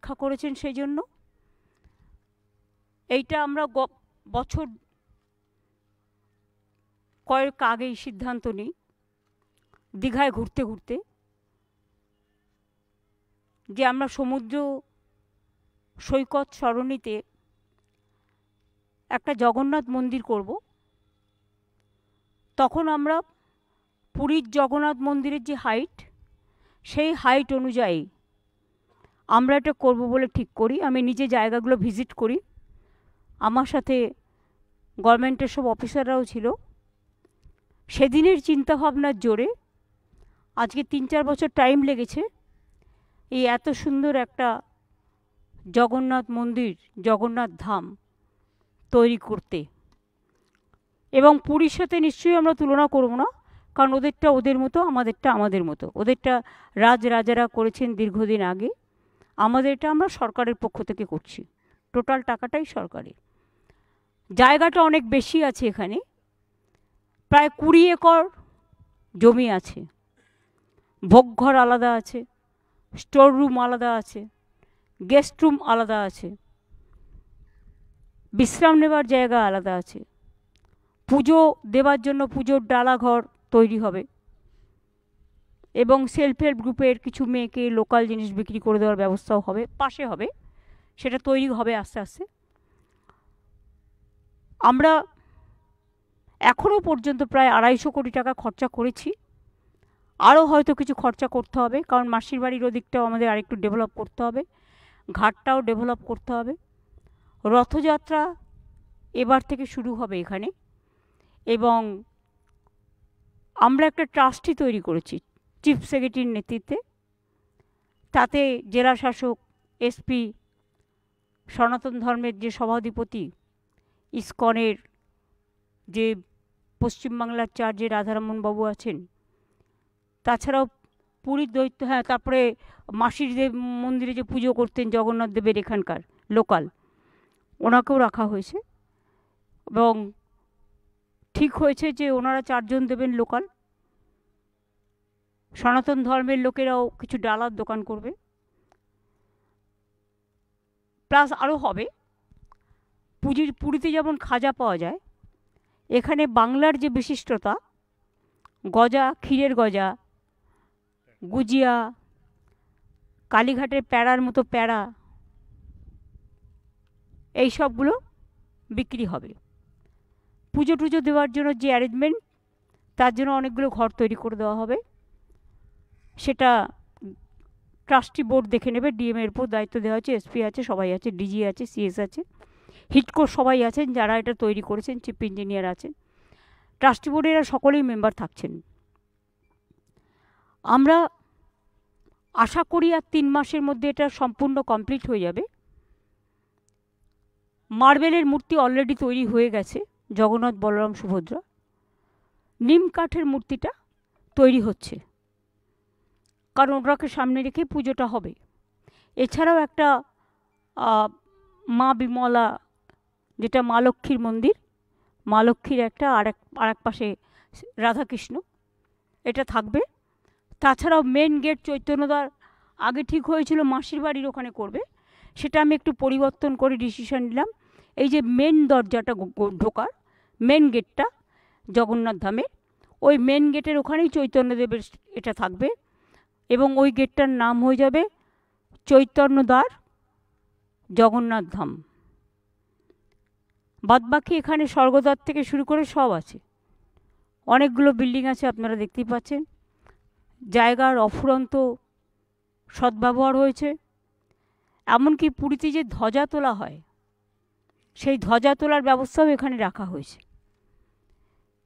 অপেক্ষা করেছেন সেই জন্য। এইটা আমরা বছর কয়েক আগেই সিদ্ধান্ত নিই দীঘায় ঘুরতে ঘুরতে যে আমরা সমুদ্র সৈকত সরণিতে একটা জগন্নাথ মন্দির করব। তখন আমরা পুরীর জগন্নাথ মন্দিরের যে হাইট, সেই হাইট অনুযায়ী আমরা এটা করব বলে ঠিক করি। আমি নিজে জায়গাগুলো ভিজিট করি, আমার সাথে গভর্নমেন্টের সব অফিসাররাও ছিল। সেদিনের চিন্তাভাবনার জোরে আজকে 3-4 বছর টাইম লেগেছে এই এত সুন্দর একটা জগন্নাথ মন্দির, জগন্নাথ ধাম তৈরি করতে। এবং পুরীর সাথে নিশ্চয়ই আমরা তুলনা করব না, কারণ ওদেরটা ওদের মতো, আমাদেরটা আমাদের মতো। ওদেরটা রাজারা করেছেন দীর্ঘদিন আগে, আমাদেরটা আমরা সরকারের পক্ষ থেকে করছি, টোটাল টাকাটাই সরকারের। জায়গাটা অনেক বেশি আছে, এখানে প্রায় 20 একর জমি আছে। ভোগঘর আলাদা আছে, স্টোর রুম আলাদা আছে, গেস্ট রুম আলাদা আছে, বিশ্রাম নেবার জায়গা আলাদা আছে, পুজো দেবার জন্য পুজোর ডালাঘর তৈরি হবে, এবং সেলফ হেল্প গ্রুপের কিছু মেয়েকে লোকাল জিনিস বিক্রি করে দেওয়ার ব্যবস্থাও হবে, পাশে হবে, সেটা তৈরি হবে আস্তে আস্তে। আমরা এখনও পর্যন্ত প্রায় 250 কোটি টাকা খরচা করেছি, আরও হয়তো কিছু খরচা করতে হবে, কারণ মাসির বাড়ির ওদিকটাও আমাদের আরেকটু ডেভেলপ করতে হবে, ঘাটটাও ডেভেলপ করতে হবে। রথযাত্রা এবার থেকে শুরু হবে এখানে, এবং আমরা একটা ট্রাস্টি তৈরি করেছি চিফ সেক্রেটারির নেতৃত্বে। তাতে জেলা শাসক, এসপি, সনাতন ধর্মের যে সভাধিপতি, ইসকনের যে পশ্চিমবাংলার চার্জে রাধারমণ বাবু আছেন, তাছাড়াও পুরীর দৈত্য, হ্যাঁ, তারপরে মাসির দেব মন্দিরে যে পুজো করতেন জগন্নাথ দেবের এখানকার লোকাল, ওনাকেও রাখা হয়েছে। এবং ঠিক হয়েছে যে ওনারা 4 জন দেবেন লোকাল। সনাতন ধর্মের লোকেরাও কিছু ডালার দোকান করবে, প্লাস আরও হবে। পুরীতে যেমন খাজা পাওয়া যায়, এখানে বাংলার যে বিশিষ্টতা, গজা, ক্ষীরের গজা, গুজিয়া, কালীঘাটের প্যাড়ার মতো প্যাড়া, এই সবগুলো বিক্রি হবে। পুজো টুজো দেওয়ার জন্য যে অ্যারেঞ্জমেন্ট, তার জন্য অনেকগুলো ঘর তৈরি করে দেওয়া হবে। সেটা ট্রাস্টি বোর্ড দেখে নেবে, ডিএমের উপর দায়িত্ব দেওয়া আছে, এসপি আছে, সবাই আছে, ডিজি আছে, সিএস আছে, হিটকোর সবাই আছেন যারা এটা তৈরি করেছেন, চিফ ইঞ্জিনিয়ার আছেন, ট্রাস্টি বোর্ডে এরা সকলেই মেম্বার থাকছেন। আমরা আশা করি আর 3 মাসের মধ্যে এটা সম্পূর্ণ কমপ্লিট হয়ে যাবে। মার্বেলের মূর্তি অলরেডি তৈরি হয়ে গেছে, জগন্নাথ, বলরাম, সুভদ্রা। নিম কাঠের মূর্তিটা তৈরি হচ্ছে, কারণ ওটাকে সামনে রেখে পুজোটা হবে। এছাড়াও একটা মা বিমলা, যেটা মা লক্ষ্মীর মন্দির, মা লক্ষ্মীর একটা আরেক পাশে রাধাকৃষ্ণ, এটা থাকবে। তাছাড়াও মেন গেট চৈতন্যদার আগে ঠিক হয়েছিল মাসির বাড়ির ওখানে করবে, সেটা আমি একটু পরিবর্তন করে ডিসিশন নিলাম। এই যে মেন দরজাটা ঢোকার মেন গেটটা জগন্নাথ ধামে, ওই মেন গেটের ওখানেই চৈতন্যদেবের এটা থাকবে, এবং ওই গেটটার নাম হয়ে যাবে চৈতন্যদ্বার জগন্নাথ ধাম। বাদবাকি এখানে স্বর্গদ্বার থেকে শুরু করে সব আছে, অনেকগুলো বিল্ডিং আছে, আপনারা দেখতেই পাচ্ছেন। জায়গার অফুরন্ত সদ্ব্যবহার হয়েছে। এমনকি পুরীতে যে ধ্বজা তোলা হয়, সেই ধ্বজা তোলার ব্যবস্থাও এখানে রাখা হয়েছে।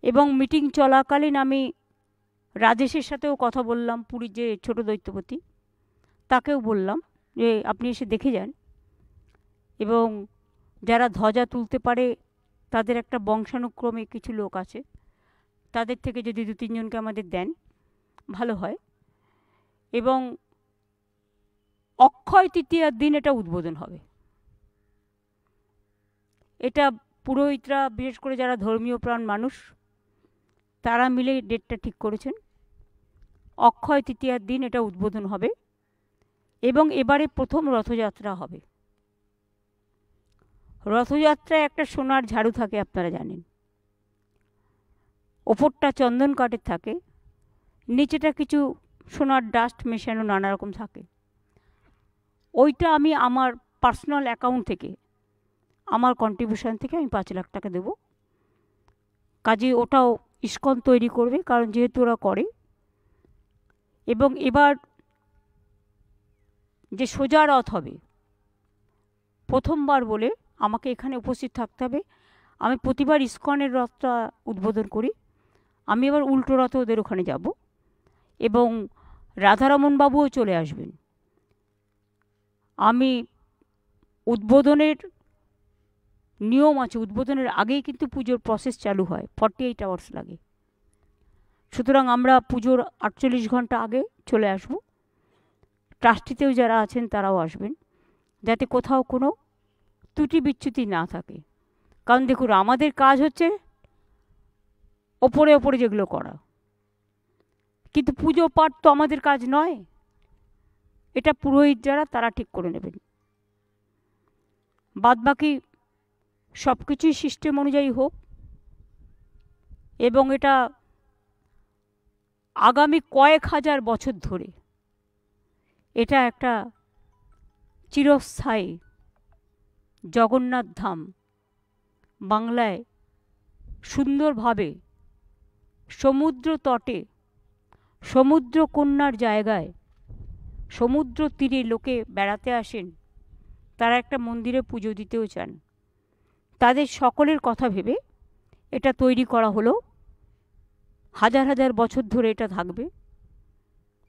এবং মিটিং চলাকালীন আমি রাজেশের সাথেও কথা বললাম, পুরীর যে ছোট দৈত্যপতি, তাকেও বললাম যে আপনি এসে দেখে যান, এবং যারা ধ্বজা তুলতে পারে তাদের একটা বংশানুক্রমে কিছু লোক আছে, তাদের থেকে যদি 2-3 জনকে আমাদের দেন ভালো হয়। এবং অক্ষয় তৃতীয়ার দিন এটা উদ্বোধন হবে। এটা পুরোহিতরা, বিশেষ করে যারা ধর্মীয় প্রাণ মানুষ, তারা মিলে ডেটটা ঠিক করেছেন। অক্ষয় তৃতীয়ার দিন এটা উদ্বোধন হবে, এবং এবারে প্রথম রথযাত্রা হবে। রথযাত্রায় একটা সোনার ঝাড়ু থাকে, আপনারা জানেন। ওপরটা চন্দন কাঠের থাকে, নিচেটা কিছু সোনার ডাস্ট মেশানো নানা রকম থাকে। ওইটা আমি আমার পার্সোনাল অ্যাকাউন্ট থেকে, আমার কন্ট্রিবিউশন থেকে আমি 5 লাখ টাকা দেব। কাজে ওটাও ইস্কন তৈরি করবে, কারণ যেহেতু ওরা করে। এবং এবার যে সোজা রথ হবে, প্রথমবার বলে আমাকে এখানে উপস্থিত থাকতে হবে। আমি প্রতিবার ইস্কনের রথটা উদ্বোধন করি, আমি এবার উল্টো রথে ওদের ওখানে যাব এবং রাধারমণ বাবুও চলে আসবেন। আমি উদ্বোধনের নিয়ম আছে, উদ্বোধনের আগেই কিন্তু পুজোর প্রসেস চালু হয়, 48 আওয়ার্স লাগে। সুতরাং আমরা পুজোর 48 ঘন্টা আগে চলে আসব। ট্রাস্টিতেও যারা আছেন তারাও আসবেন, যাতে কোথাও কোনো ত্রুটি বিচ্যুতি না থাকে। কারণ দেখুন, আমাদের কাজ হচ্ছে ওপরে ওপরে যেগুলো করা, কিন্তু পুজো পাঠ তো আমাদের কাজ নয়। এটা পুরোহিত যারা তারা ঠিক করে নেবেন। বাদবাকি সব কিছুই সিস্টেম অনুযায়ী হোক এবং এটা আগামী কয়েক হাজার বছর ধরে এটা একটা চিরস্থায়ী জগন্নাথ ধাম বাংলায় সুন্দরভাবে সমুদ্র তটে, সমুদ্র কন্যার জায়গায়, সমুদ্র তীরে লোকে বেড়াতে আসেন, তারা একটা মন্দিরে পুজো দিতেও চান। তাদের সকলের কথা ভেবে এটা তৈরি করা হলো। হাজার হাজার বছর ধরে এটা থাকবে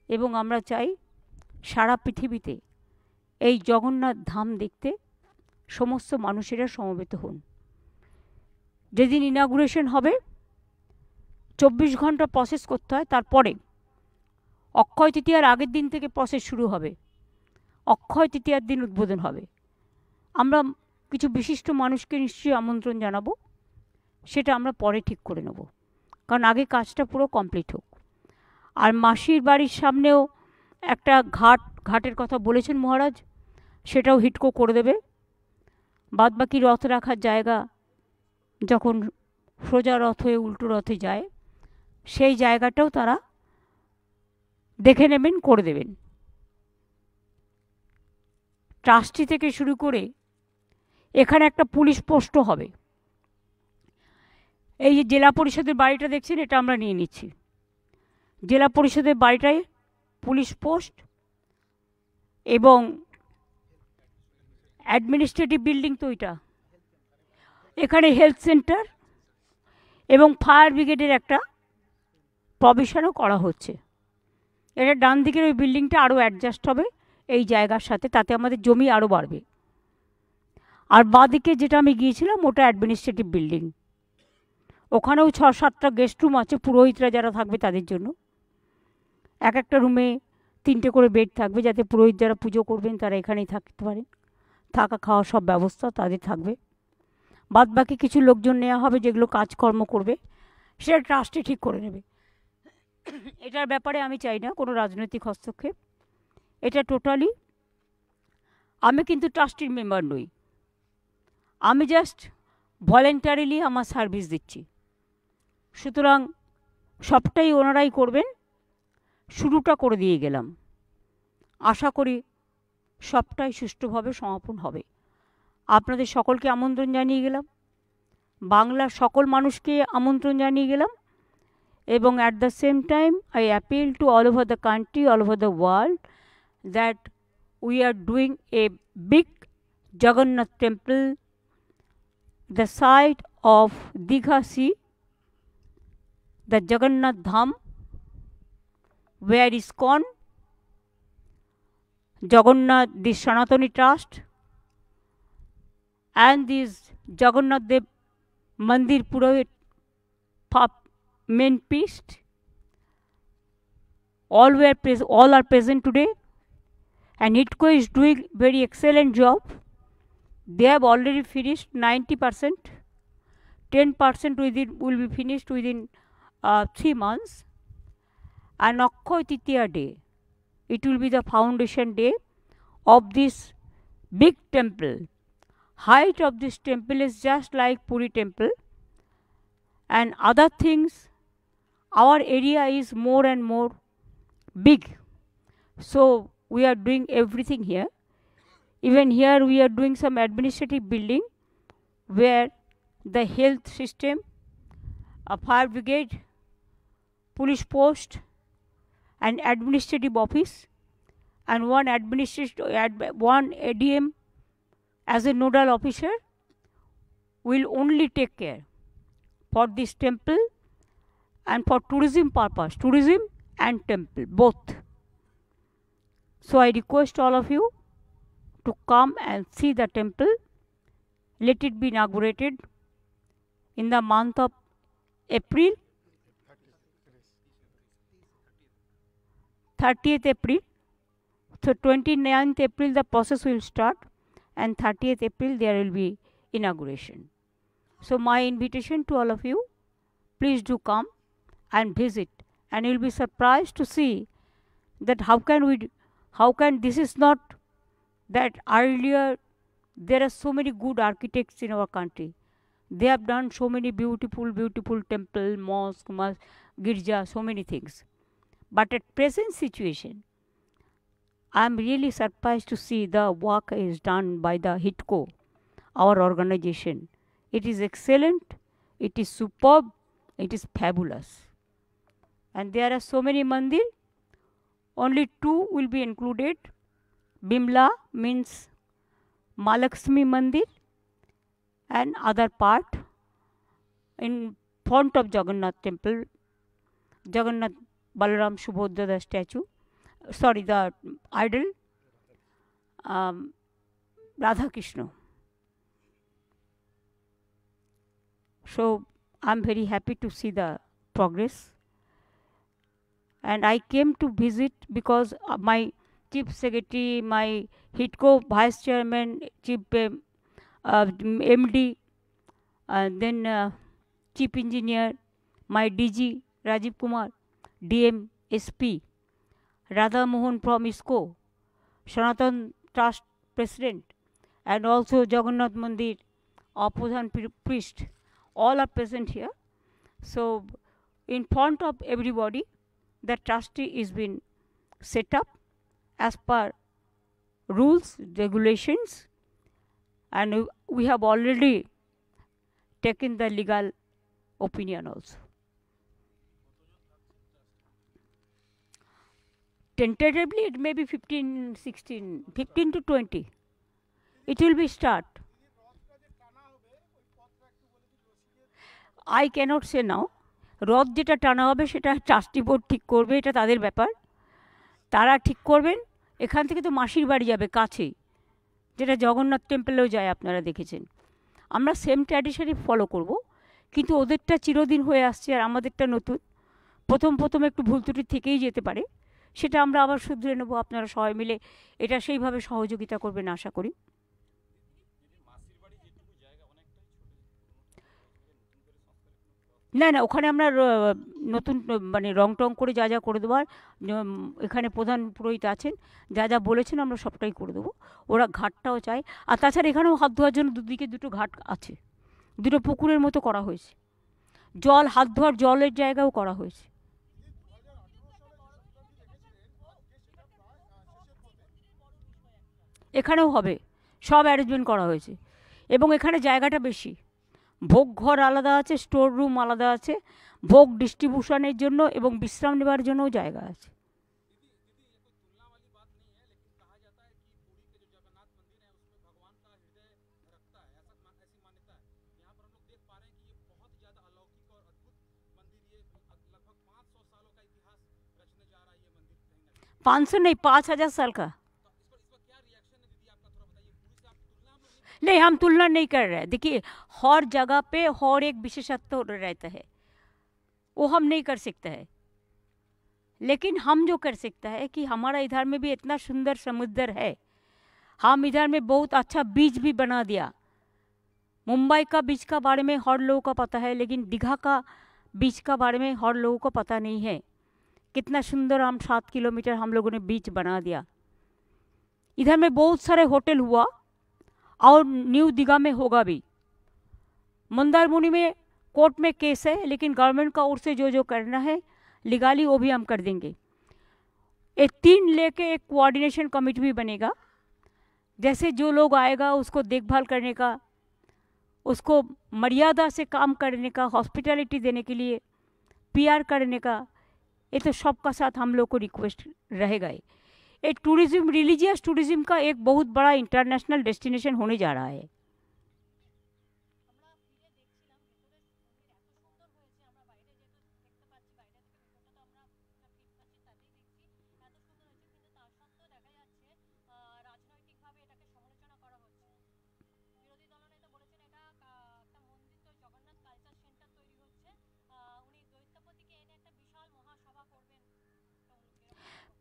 এবং আমরা চাই সারা পৃথিবীতে এই জগন্নাথ ধাম দেখতে সমস্ত মানুষেরা সমবেত হন। যেদিন ইনাগুরেশন হবে 24 ঘন্টা প্রসেস করতে হয়, তারপরে অক্ষয় তৃতীয়ার আগের দিন থেকে প্রসেস শুরু হবে, অক্ষয় তৃতীয়ার দিন উদ্বোধন হবে। আমরা কিছু বিশিষ্ট মানুষকে নিশ্চয়ই আমন্ত্রণ জানাবো, সেটা আমরা পরে ঠিক করে নেব, কারণ আগে কাজটা পুরো কমপ্লিট হোক। আর মাসির বাড়ির সামনেও একটা ঘাটের কথা বলেছেন মহারাজ, সেটাও হিটকো করে দেবে। বাদবাকি রথ রাখার জায়গা যখন সোজা রথ হয়ে উল্টো রথে যায়, সেই জায়গাটাও তারা দেখে নেবেন, করে দেবেন। ট্রাস্টি থেকে শুরু করে এখানে একটা পুলিশ পোস্টও হবে। এই যে জেলা পরিষদের বাড়িটা দেখছেন, এটা আমরা নিয়ে নিচ্ছি। জেলা পরিষদের বাড়িটায় পুলিশ পোস্ট এবং অ্যাডমিনিস্ট্রেটিভ বিল্ডিং তো ওইটা, এখানে হেলথ সেন্টার এবং ফায়ার ব্রিগেডের একটা প্রভিশনও করা হচ্ছে। এটা ডান দিকের ওই বিল্ডিংটা আরও অ্যাডজাস্ট হবে এই জায়গার সাথে, তাতে আমাদের জমি আরও বাড়বে। আর বাঁদিকে যেটা আমি গিয়েছিলাম ওটা অ্যাডমিনিস্ট্রেটিভ বিল্ডিং, ওখানেও 6-7টা গেস্ট রুম আছে পুরোহিতরা যারা থাকবে তাদের জন্য। এক একটা রুমে 3টে করে বেড থাকবে, যাতে পুরোহিত যারা পুজো করবেন তারা এখানেই থাকতে পারেন, থাকা খাওয়া সব ব্যবস্থা তাদের থাকবে। বাদবাকি কিছু লোকজন নেওয়া হবে যেগুলো কাজকর্ম করবে, সেটা ট্রাস্টে ঠিক করে নেবে। এটার ব্যাপারে আমি চাই না কোনো রাজনৈতিক হস্তক্ষেপ। এটা টোটালি, আমি কিন্তু ট্রাস্টির মেম্বার নই, আমি জাস্ট ভলেন্টারিলি আমার সার্ভিস দিচ্ছি। সুতরাং সবটাই ওনারাই করবেন, শুরুটা করে দিয়ে গেলাম। আশা করি সবটাই সুষ্ঠুভাবে সমাপন হবে। আপনাদের সকলকে আমন্ত্রণ জানিয়ে গেলাম, বাংলার সকল মানুষকে আমন্ত্রণ জানিয়ে গেলাম, এবং at the same time I appeal to all over the country, all over the world, that we are doing a big Jagannath temple, the site of Digha Sea, the Jagannath Dham, where ISKCON, Jagannath, the Sanatani Trust, and this Jagannath Dev Mandir Purohit main priest, all are present today, and HITCO is doing very excellent job. They have already finished 90%, 10% will be finished within 3 months, and Akshaya Tritiya day, it will be the foundation day, of this big temple. Height of this temple is just like Puri temple, and other things, our area is more and more big. So we are doing everything here. Even here we are doing some administrative building where the health system, a fire brigade, police post, an administrative office, and one ADM as a nodal officer will only take care for this temple and for tourism purpose, tourism and temple both. So I request all of you to come and see the temple. Let it be inaugurated in the month of April, 30th April. So 29th April the process will start, and 30th April there will be inauguration. So my invitation to all of you, please do come and visit, and you will be surprised to see that how can this is not that earlier there are so many good architects in our country. They have done so many beautiful temple, mosque, girja, so many things. But at present situation, I am really surprised to see the work is done by the HITCO, our organization. It is excellent, it is superb, it is fabulous. And there are so many mandir, only 2 will be included. Bimla means Malakshmi Mandir, and other part in front of Jagannath temple, Jagannath Balaram Subodha the statue, sorry, the idol, Radha Krishna. So I am very happy to see the progress, and I came to visit because my Chief Secretary, my HITCO Vice Chairman, Chief MD, then Chief Engineer, my DG Rajiv Kumar, DM SP, Radha Mohan from ISKCO, Sanatan Trust President, and also Jagannath Mandir, Apodhan priest, all are present here. So in front of everybody, the trustee is been set up as per rules, regulations, and we have already taken the legal opinion also. Tentatively it may be 15 to 20. It will be start. I cannot say now. রথ যেটা টানা হবে সেটা trustee board ঠিক করবে, এটা তাদের ব্যাপার, তারা ঠিক করবেন। এখান থেকে তো মাসির বাড়ি যাবে কাছেই, যেটা জগন্নাথ টেম্পলেও যায়, আপনারা দেখেছেন। আমরা সেম ট্র্যাডিশনই ফলো করব, কিন্তু ওদেরটা চিরদিন হয়ে আসছে আর আমাদেরটা নতুন। প্রথম একটু ভুল ত্রুটি থেকেই যেতে পারে, সেটা আমরা আবার শুধরে নেব। আপনারা সবাই মিলে এটা সেইভাবে সহযোগিতা করবেন আশা করি। না ওখানে আমরা নতুন মানে রং টং করে যা করে দেওয়ার, এখানে প্রধান পুরোহিত আছেন, যা বলেছেন আমরা সবটাই করে দেবো। ওরা ঘাটটাও চায়, আর তাছাড়া এখানেও হাত ধোয়ার জন্য দুদিকে 2টো ঘাট আছে, 2টো পুকুরের মতো করা হয়েছে, জল হাত ধোয়ার জলের জায়গাও করা হয়েছে। এখানেও হবে, সব অ্যারেঞ্জমেন্ট করা হয়েছে, এবং এখানে জায়গাটা বেশি, ভোগ ঘর আলাদা আছে, স্টোর রুম আলাদা আছে, ভোগ ডিস্ট্রিবিউশনের জন্য এবং বিশ্রাম নেবার জন্যও জায়গা আছে। पाँच सौ नहीं, 5,000 साल का। नहीं, हम तुलना नहीं कर रहे हैं। देखिए, हर जगह पे हर एक विशेषत्व रहता है, वो हम नहीं कर सकते हैं। लेकिन हम जो कर सकता है कि हमारा इधर में भी इतना सुंदर समुद्र है, हम इधर में बहुत अच्छा बीच भी बना दिया। मुंबई का बीच का बारे में हर लोगों को पता है, लेकिन दीघा का बीच का बारे में हर लोगों को पता नहीं है। कितना सुंदर हम 7 किलोमीटर हम लोगों ने बीच बना दिया। इधर में बहुत सारे होटल हुआ और न्यू दीघा में होगा भी। मंदारमुनी में कोर्ट में केस है, लेकिन गवर्नमेंट का ओर से जो जो करना है लीगली वो भी हम कर देंगे। एक 3 लेके एक कोऑर्डिनेशन कमेटी भी बनेगा, जैसे जो लोग आएगा उसको देखभाल करने का, उसको मर्यादा से काम करने का, हॉस्पिटैलिटी देने के लिए पीआर करने का, ये तो सबका साथ हम लोग को रिक्वेस्ट रहेगा ही। एक टूरिज्म, रिलीजियस टूरिज्म का एक बहुत बड़ा इंटरनेशनल डेस्टिनेशन होने जा रहा है।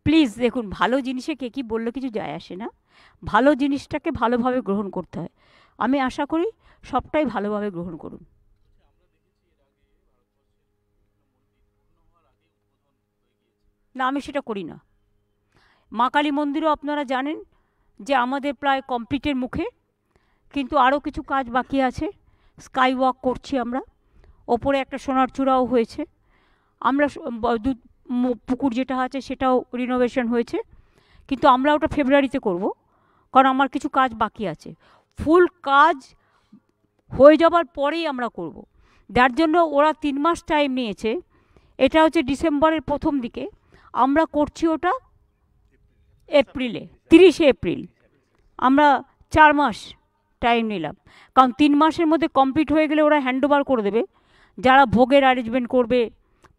প্লিজ দেখুন, ভালো জিনিসে কে কী বললে কিছু যায় আসে না। ভালো জিনিসটাকে ভালোভাবে গ্রহণ করতে হয়। আমি আশা করি সবটাই ভালোভাবে গ্রহণ করুন। না, আমি সেটা করি না। মা কালী মন্দিরও আপনারা জানেন যে আমাদের প্রায় কমপ্লিটের মুখে, কিন্তু আরও কিছু কাজ বাকি আছে। স্কাই ওয়াক করছি আমরা, ওপরে একটা সোনার চূড়াও হয়েছে। আমরা পুকুর যেটা আছে সেটাও রিনোভেশন হয়েছে, কিন্তু আমরা ওটা ফেব্রুয়ারিতে করব, কারণ আমার কিছু কাজ বাকি আছে। ফুল কাজ হয়ে যাবার পরেই আমরা করব। যার জন্য ওরা 3 মাস টাইম নিয়েছে। এটা হচ্ছে ডিসেম্বরের প্রথম দিকে, আমরা করছি ওটা এপ্রিলে, 30শে এপ্রিল। আমরা 4 মাস টাইম নিলাম, কারণ 3 মাসের মধ্যে কমপ্লিট হয়ে গেলে ওরা হ্যান্ড ওভার করে দেবে যারা ভোগের অ্যারেঞ্জমেন্ট করবে,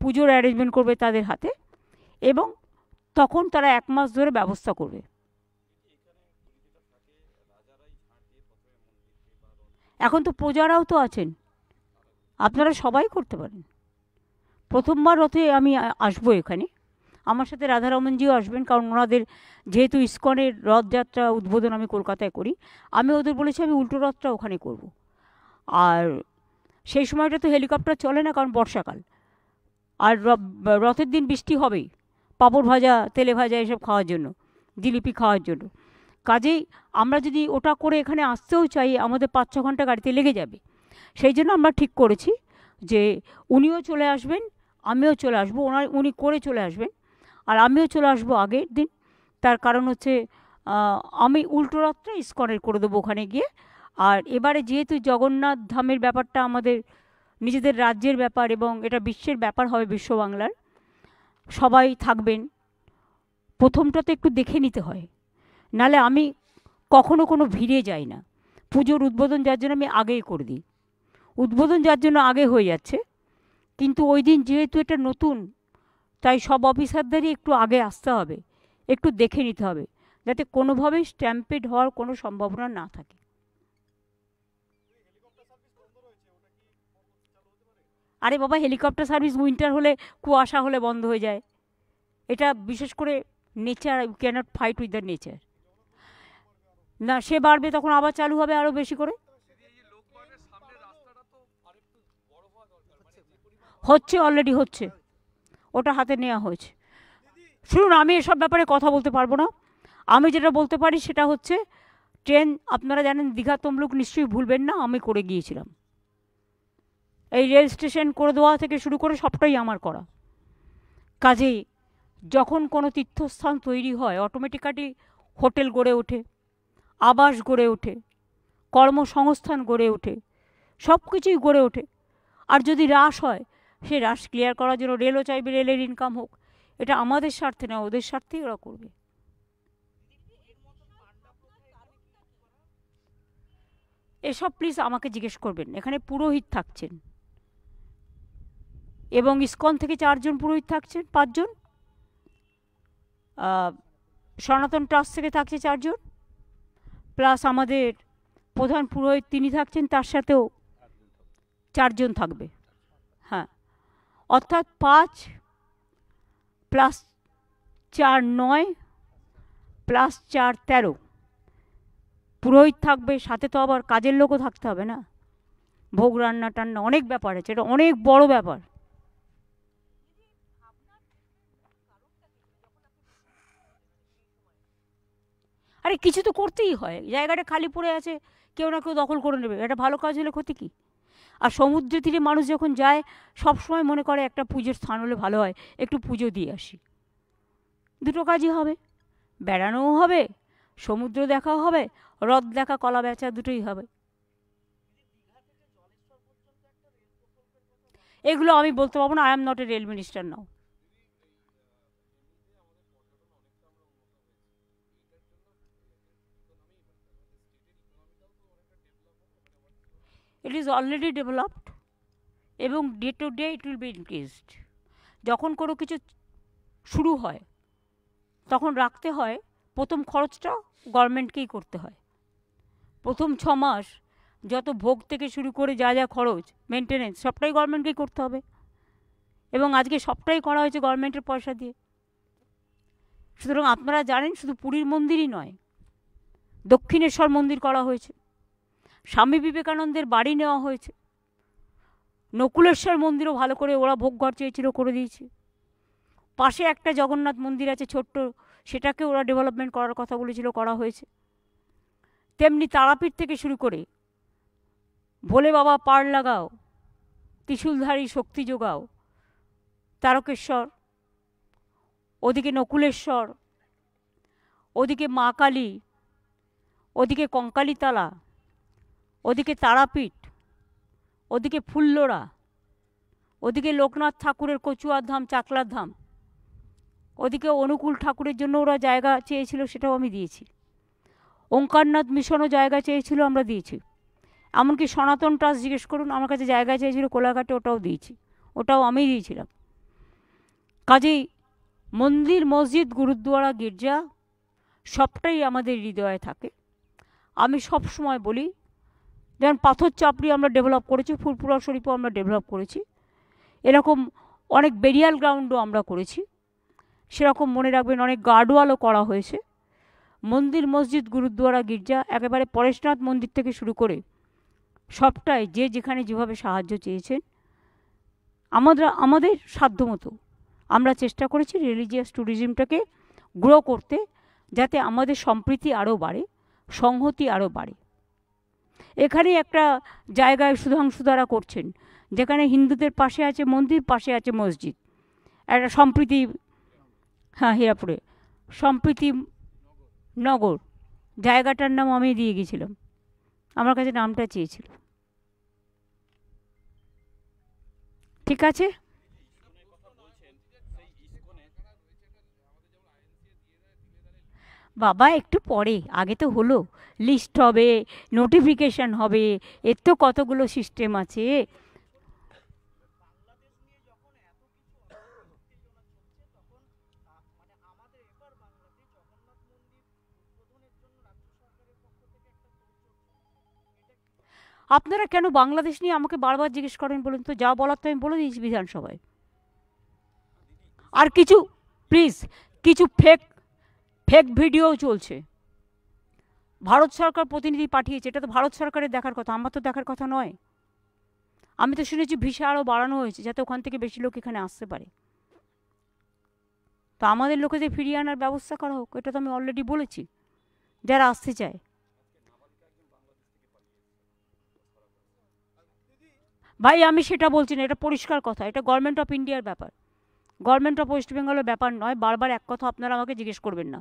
পুজোর অ্যারেঞ্জমেন্ট করবে তাদের হাতে, এবং তখন তারা 1 মাস ধরে ব্যবস্থা করবে। এখন তো প্রজারাও তো আছেন, আপনারা সবাই করতে পারেন। প্রথমবার রথে আমি আসবো এখানে, আমার সাথে রাধারমনজিও আসবেন, কারণ ওনাদের যেহেতু ইস্কনের রথযাত্রা উদ্বোধন আমি কলকাতায় করি, আমি ওদের বলেছি আমি উল্টো রথটা ওখানে করব। আর সেই সময়টা তো হেলিকপ্টার চলে না, কারণ বর্ষাকাল, আর রথের দিন বৃষ্টি হবেই, পাঁপড় ভাজা, তেলে ভাজা এসব খাওয়ার জন্য, জিলিপি খাওয়ার জন্য। কাজেই আমরা যদি ওটা করে এখানে আসতেও চাই, আমাদের 5-6 ঘন্টা গাড়িতে লেগে যাবে। সেই জন্য আমরা ঠিক করেছি যে উনিও চলে আসবেন, আমিও চলে আসবো। উনি করে চলে আসবেন, আর আমিও চলে আসবো আগের দিন। তার কারণ হচ্ছে আমি উল্টো রথটা ইস্কনের করে দেবো ওখানে গিয়ে। আর এবারে যেহেতু জগন্নাথ ধামের ব্যাপারটা আমাদের নিজেদের রাজ্যের ব্যাপার এবং এটা বিশ্বের ব্যাপার হবে, বিশ্ব বাংলার, সবাই থাকবেন। প্রথমটা তো একটু দেখে নিতে হয়, নালে আমি কখনো কোনো ভিড়ে যাই না। পুজোর উদ্বোধন যার জন্য আমি আগেই করে দিই, উদ্বোধন যার জন্য আগে হয়ে যাচ্ছে, কিন্তু ওই দিন যেহেতু এটা নতুন, তাই সব অফিসারদেরই একটু আগে আসতে হবে, একটু দেখে নিতে হবে, যাতে কোনোভাবেই স্ট্যাম্পেড হওয়ার কোনো সম্ভাবনা না থাকে। আরে বাবা, হেলিকপ্টার সার্ভিস উইন্টার হলে, কুয়াশা হলে বন্ধ হয়ে যায়। এটা বিশেষ করে nature, you cannot fight with the nature. না, সে বাড়বে তখন আবার চালু হবে আরও বেশি করে। হচ্ছে, অলরেডি হচ্ছে, ওটা হাতে নেওয়া হয়েছে। শুনুন, আমি এসব ব্যাপারে কথা বলতে পারবো না। আমি যেটা বলতে পারি সেটা হচ্ছে ট্রেন, আপনারা জানেন দীঘা তমলুক নিশ্চয়ই ভুলবেন না, আমি করে গিয়েছিলাম। এই রেল স্টেশন করে দেওয়া থেকে শুরু করে সবটাই আমার করা। কাজেই যখন কোনো তীর্থস্থান তৈরি হয়, অটোমেটিক্যালি হোটেল গড়ে ওঠে, আবাস গড়ে ওঠে, কর্মসংস্থান গড়ে ওঠে, সব কিছুই গড়ে ওঠে। আর যদি হ্রাস হয়, সে হ্রাস ক্লিয়ার করার জন্য রেলও চাইবে, রেলের ইনকাম হোক। এটা আমাদের স্বার্থে না, ওদের স্বার্থেই ওরা করবে। এসব প্লিজ আমাকে জিজ্ঞেস করবেন। এখানে পুরোহিত থাকছেন, এবং ইস্কন থেকে 4 জন পুরোহিত থাকছেন, 5 জন, সনাতন ট্রাস্ট থেকে থাকছে 4 জন, প্লাস আমাদের প্রধান পুরোহিত তিনি থাকছেন, তার সাথেও 4 জন থাকবে। হ্যাঁ, অর্থাৎ 5 প্লাস 4 9 প্লাস 4 13 পুরোহিত থাকবে। সাথে তো আবার কাজের লোকও থাকতে হবে না, ভোগ রান্না টান্না অনেক ব্যাপার আছে, এটা অনেক বড় ব্যাপার। আরে আরে কিছু তো করতেই হয়, জায়গাটা খালি পড়ে আছে, কেউ না কেউ দখল করে নেবে, এটা ভালো কাজ হলে ক্ষতি কী? আর সমুদ্র তীরে মানুষ যখন যায় সবসময় মনে করে একটা পুজোর স্থান হলে ভালো হয়, একটু পুজো দিয়ে আসি। দুটো কাজই হবে, বেড়ানোও হবে, সমুদ্র দেখাও হবে, হ্রদ দেখা, কলা বেচা, দুটোই হবে। এগুলো আমি বলতে পারবো না, I am not a rail minister now. It is already developed এবং day to day it will be increased. যখন কোনো কিছু শুরু হয় তখন রাখতে হয়, প্রথম খরচটা গভর্নমেন্টকেই করতে হয়। প্রথম 6 মাস যত ভোগ থেকে শুরু করে যা যা খরচ, মেনটেনেন্স, সবটাই গভর্নমেন্টকেই করতে হবে, এবং আজকে সবটাই করা হয়েছে গভর্নমেন্টের পয়সা দিয়ে। সুতরাং আপনারা জানেন, শুধু পুরীর মন্দিরই নয়, দক্ষিণেশ্বর মন্দির করা হয়েছে, স্বামী বিবেকানন্দের বাড়ি নেওয়া হয়েছে, নকুলেশ্বর মন্দিরও ভালো করে ওরা ভোগ ঘর চেয়েছিল, করে দিয়েছে। পাশে একটা জগন্নাথ মন্দির আছে ছোট্ট, সেটাকে ওরা ডেভেলপমেন্ট করার কথা বলেছিল, করা হয়েছে। তেমনি তারাপীঠ থেকে শুরু করে ভোলে বাবা পাড় লাগাও, ত্রিশূলধারী শক্তি যোগাও, তারকেশ্বর, ওদিকে নকুলেশ্বর, ওদিকে মা কালী, ওদিকে কঙ্কালীতলা, ওদিকে তারাপীঠ, ওদিকে ফুল্লরা, ওদিকে লোকনাথ ঠাকুরের কচুয়ার ধাম, চাকলার ধাম, ওদিকে অনুকূল ঠাকুরের জন্য ওরা জায়গা চেয়েছিল, সেটাও আমি দিয়েছি। ওঙ্কারনাথ মিশনও জায়গা চেয়েছিল, আমরা দিয়েছি। এমনকি সনাতন ট্রাস্ট জিজ্ঞেস করুন, আমার কাছে জায়গা চেয়েছিল কোলাঘাটে, ওটাও দিয়েছি, ওটাও আমি দিয়েছিলাম। কাজেই মন্দির, মসজিদ, গুরুদ্বারা, গির্জা সবটাই আমাদের হৃদয়ে থাকে। আমি সব সময় বলি, যেমন পাথর চাপড়ি আমরা ডেভেলপ করেছি, ফুরফুরা শরীফও আমরা ডেভেলপ করেছি, এরকম অনেক বেরিয়াল গ্রাউন্ডও আমরা করেছি। সেরকম মনে রাখবেন অনেক গার্ডওয়ালও করা হয়েছে। মন্দির, মসজিদ, গুরুদ্বারা, গির্জা, একেবারে পরেশনাথ মন্দির থেকে শুরু করে সবটাই যে যেখানে যেভাবে সাহায্য চেয়েছেন, আমাদের সাধ্যমতো আমরা চেষ্টা করেছি রিলিজিয়াস ট্যুরিজমটাকে গ্রো করতে, যাতে আমাদের সম্প্রীতি আরও বাড়ে, সংহতি আরও বাড়ে। এখানে একটা জায়গায় সুধাংশু দ্বারা করছেন, যেখানে হিন্দুদের পাশে আছে মন্দির, পাশে আছে মসজিদ, একটা সম্প্রীতি, হ্যাঁ হীরাপুরে সম্প্রীতি নগর, জায়গাটার নাম আমি দিয়ে গেছিলাম, আমার কাছে নামটা চেয়েছিল। ঠিক আছে, বাবা একটু পরে, আগে তো হলো, লিস্ট হবে, নোটিফিকেশান হবে, এর তো কতগুলো সিস্টেম আছে। আপনারা কেন বাংলাদেশ নিয়ে আমাকে বারবার জিজ্ঞেস করেন বলুন তো? যা বলার তো আমি বলে দিয়েছি বিধানসভায়। আর কিছু প্লিজ, কিছু ফেক ভিডিও চলছে, ভারত সরকার প্রতিনিধি পাঠিয়েছে, এটা তো ভারত সরকারের দেখার কথা, আমার তো দেখার কথা নয়। আমি তো শুনেছি ভিসা আরও বাড়ানো হয়েছে, যাতে ওখান থেকে বেশি লোক এখানে আসতে পারে। তো আমাদের লোকেদের ফিরিয়ে আনার ব্যবস্থা করা হোক, এটা তো আমি অলরেডি বলেছি, যারা আসতে চায়। ভাই আমি সেটা বলছি না, এটা পরিষ্কার কথা, এটা গভর্নমেন্ট অফ ইন্ডিয়ার ব্যাপার, গভর্নমেন্ট অফ ওয়েস্ট বেঙ্গলের ব্যাপার নয়। বারবার এক কথা আপনারা আমাকে জিজ্ঞেস করবেন না।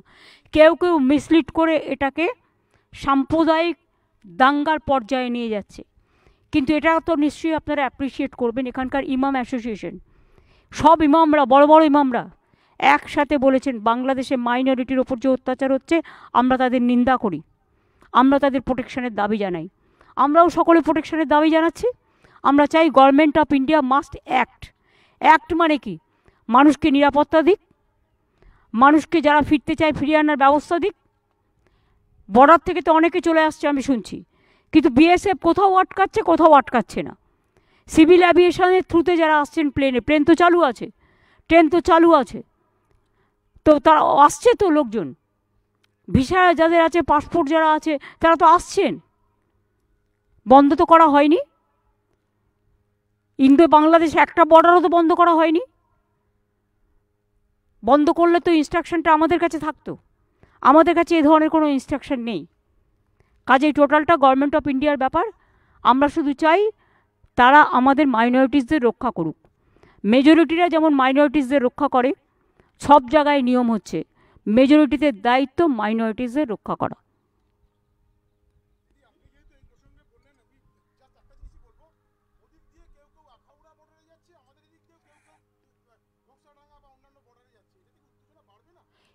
কেউ কেউ মিসলিড করে এটাকে সাম্প্রদায়িক দাঙ্গার পর্যায়ে নিয়ে যাচ্ছে, কিন্তু এটা তো নিশ্চয়ই আপনারা অ্যাপ্রিসিয়েট করবেন। এখানকার ইমাম অ্যাসোসিয়েশন, সব ইমামরা, বড় বড় ইমামরা একসাথে বলেছেন, বাংলাদেশে মাইনরিটির ওপর যে অত্যাচার হচ্ছে আমরা তাদের নিন্দা করি, আমরা তাদের প্রোটেকশনের দাবি জানাই। আমরাও সকলে প্রোটেকশনের দাবি জানাচ্ছি। আমরা চাই government of India must act মানে কি, মানুষকে নিরাপত্তা দিক, মানুষকে যারা ফিরতে চায় ফিরিয়ে আনার ব্যবস্থা দিক। বর্ডার থেকে তো অনেকে চলে আসছে আমি শুনছি, কিন্তু বিএসএফ কোথাও আটকাচ্ছে, কোথাও আটকাচ্ছে না। সিভিল অ্যাভিয়েশনের থ্রুতে যারা আসছেন প্লেনে, প্লেন তো চালু আছে, ট্রেন তো চালু আছে, তো তারা আসছে তো লোকজন, ভিসা যাদের আছে, পাসপোর্ট যারা আছে, তারা তো আসছেন, বন্ধ তো করা হয়নি। ইন্দো বাংলাদেশ একটা বর্ডারও তো বন্ধ করা হয়নি, বন্ধ করলে তো ইনস্ট্রাকশনটা আমাদের কাছে থাকতো, আমাদের কাছে এ ধরনের কোনো ইনস্ট্রাকশন নেই। কাজেই টোটালটা গভর্নমেন্ট অফ ইন্ডিয়ার ব্যাপার। আমরা শুধু চাই তারা আমাদের মাইনরিটিসদের রক্ষা করুক। মেজরিটিরা যেমন মাইনরিটিসদের রক্ষা করে, সব জায়গায় নিয়ম হচ্ছে মেজরিটিদের দায়িত্ব মাইনরিটিসদের রক্ষা করা।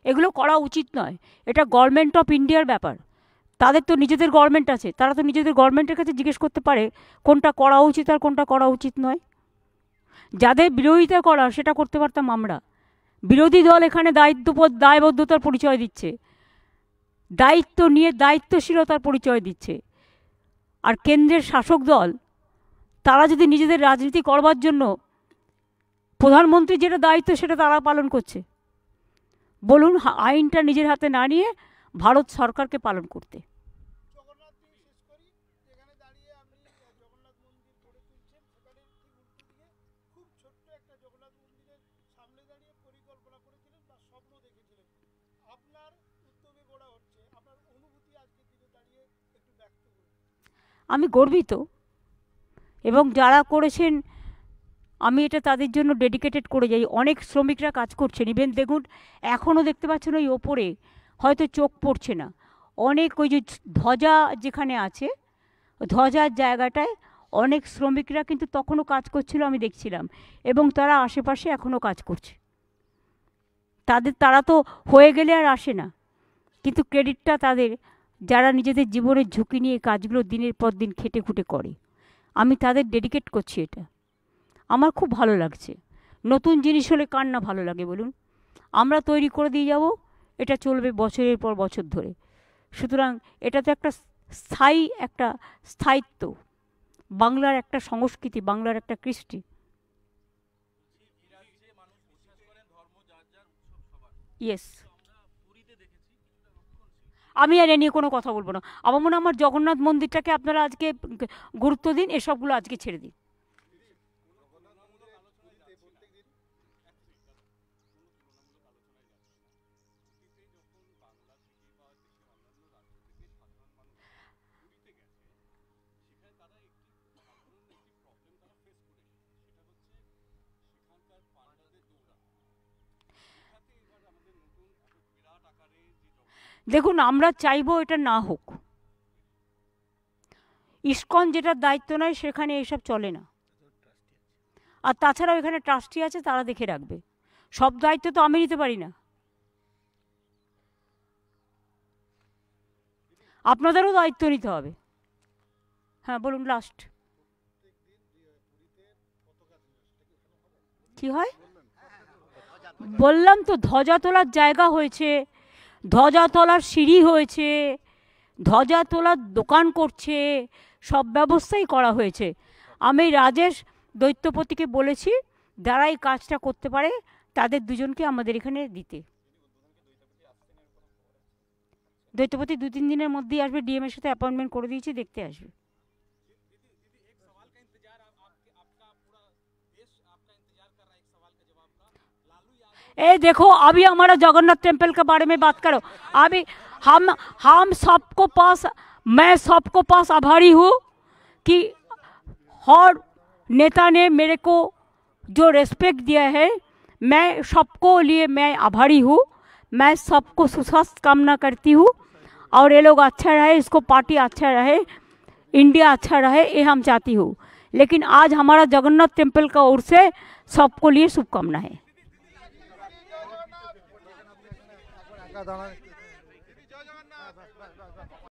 এগুলো করা উচিত নয়, এটা গভর্নমেন্ট অফ ইন্ডিয়ার ব্যাপার। তাদের তো নিজেদের গভর্নমেন্ট আছে, তারা তো নিজেদের গভর্নমেন্টের কাছে জিজ্ঞেস করতে পারে কোনটা করা উচিত আর কোনটা করা উচিত নয়। যাদের বিরোধিতা করা সেটা করতে পারতাম আমরা। বিরোধী দল এখানে দায়বদ্ধতার পরিচয় দিচ্ছে, দায়িত্ব নিয়ে দায়িত্বশীলতার পরিচয় দিচ্ছে। আর কেন্দ্রের শাসক দল তারা যদি নিজেদের রাজনীতি করবার জন্য, প্রধানমন্ত্রীর যেটা দায়িত্ব সেটা তারা পালন করছে, বলুন আইনটা নিজের হাতে না নিয়ে ভারত সরকারকে পালন করতে। আমি গর্বিত, এবং যারা করেছেন আমি এটা তাদের জন্য ডেডিকেটেড করে যাই। অনেক শ্রমিকরা কাজ করছেন, ইভেন দেখুন এখনও দেখতে পাচ্ছেন ওই ওপরে, হয়তো চোখ পড়ছে না, অনেক ওই যে ধ্বজা যেখানে আছে ধ্বজার জায়গাটায় অনেক শ্রমিকরা কিন্তু তখনও কাজ করছিল, আমি দেখছিলাম, এবং তারা আশেপাশে এখনও কাজ করছে। তারা তো হয়ে গেলে আর আসে না, কিন্তু ক্রেডিটটা তাদের, যারা নিজেদের জীবনের ঝুঁকি নিয়ে কাজগুলো দিনের পর দিন খেটে খুঁটে করে। আমি তাদের ডেডিকেট করছি, এটা আমার খুব ভালো লাগছে। নতুন জিনিস হলে কার না ভালো লাগে বলুন? আমরা তৈরি করে দিয়ে যাব, এটা চলবে বছরের পর বছর ধরে। সুতরাং এটা তো একটা স্থায়িত্ব, বাংলার একটা সংস্কৃতি, বাংলার একটা কৃষ্টি। ইয়েস, আমি আর এ নিয়ে কোনো কথা বলবো না। আমার মনে হয় আমার জগন্নাথ মন্দিরটাকে আপনারা আজকে গুরুত্ব দিন, এসবগুলো আজকে ছেড়ে দিন। দেখুন আমরা চাইবো এটা না হোক। ইসকন যেটার দায়িত্ব নেয় সেখানে এসব চলে না। আর তাছাড়াও এখানে ট্রাস্টি আছে, তারা দেখে রাখবে। সব দায়িত্ব তো আমি নিতে পারি না, আপনাদেরও দায়িত্ব নিতে হবে। হ্যাঁ বলুন, লাস্ট কি হয়? বললাম তো ধ্বজা তোলার জায়গা হয়েছে, ধ্বজা তোলার সিঁড়ি হয়েছে, ধ্বজা তোলার দোকান করছে, সব ব্যবস্থাই করা হয়েছে। আমি রাজেশ দৈত্যপতিকে বলেছি যারা এই কাজটা করতে পারে তাদের দুজনকে আমাদের এখানে দিতে। দৈত্যপতি 2-3 দিনের মধ্যেই আসবে, ডিএম এর সাথে অ্যাপয়েন্টমেন্ট করে দিয়েছি, দেখতে আসবে। ए देखो अभी हमारा जगन्नाथ टेम्पल के बारे में बात करो। अभी हम सबको पास, मैं सबको पास आभारी हूँ कि हर नेता ने मेरे को जो रेस्पेक्ट दिया है, मैं सबको लिए मैं आभारी हूँ। मैं सबको सुस्वास्थ्य कामना करती हूँ, और ये लोग अच्छा रहे, इसको पार्टी अच्छा रहे, इंडिया अच्छा रहे, ये हम चाहती हूँ। लेकिन आज हमारा जगन्नाथ टेम्पल का ओर से सबको लिए शुभकामना है।